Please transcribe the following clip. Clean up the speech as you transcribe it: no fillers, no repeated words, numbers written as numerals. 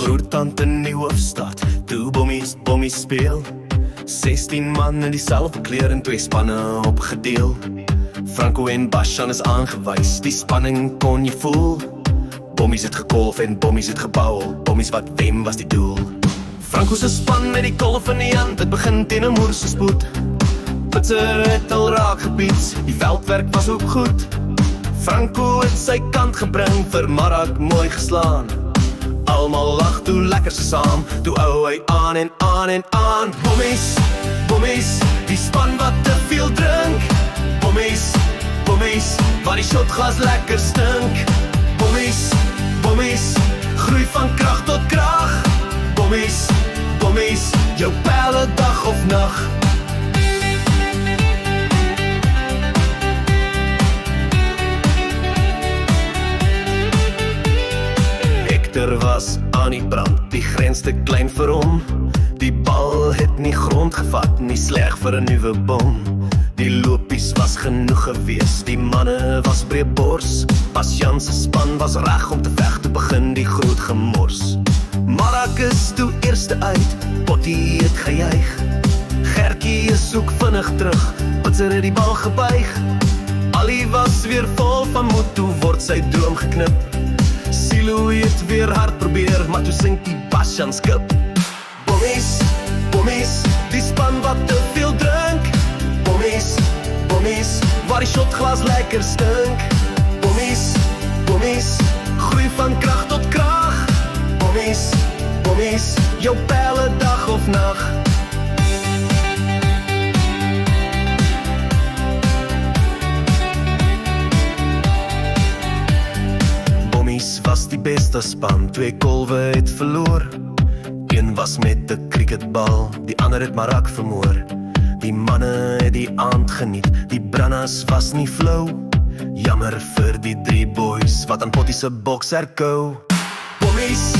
groot tand in die hoofstad, toe bommies speel. 16 man in dieselfde kleer en 2 spanne opgedeel. Franco en Bashan is aangewys, die spanning kon jy voel. Bommies het gekolf en bommies het gebouw, bommies wat wem was die doel. Franco se span met die kolf in die hand, het begin teen 'n moerse spoed. Putser het al raak gebied, die veldwerk was ook goed. Franco het sy kant gebring, vir Marak mooi geslaan. Almal lag toe lekker saam, toe hou hy aan en aan en aan. Bommies, die span wat te veel drink. Bommies, waar die shotglas lekker stink. Bommies, groei van krag tot krag. Bommies, jou pijle dag of nacht. Hector was aan die brand, die grens te klein vir hom. Die bal het nie grond gevat, nie sleg vir 'n nuwe bom. Die lopies was genoeg gewees, die manne was breedbors. Bashan se span was reg om te veg, toe begin die groot gemors. Marak is toe eerste uit, Pottie het gejuig. Gertjie is ook vinnig terug, Putser het die bal gebuig. Ali was weer vol van moed, toe word sy droom geknip. Silo het weer hard probeer, maar toe sink die Bashan skip. Bommies, die span wat te veel drink. Bommies, waar die shotglas lekker stink. Bommies, groei van krag tot krag. Bommies, jou pijle dag of nacht. Bommies was die beste span, 2 kolwe het verloor. Een was met 'n cricketbal, die ander het Marak vermoor. Die manne het die aand geniet, die brannas was nie flou. Jammer vir die 3 boys wat aan Pottie se boks herkou. Bommies,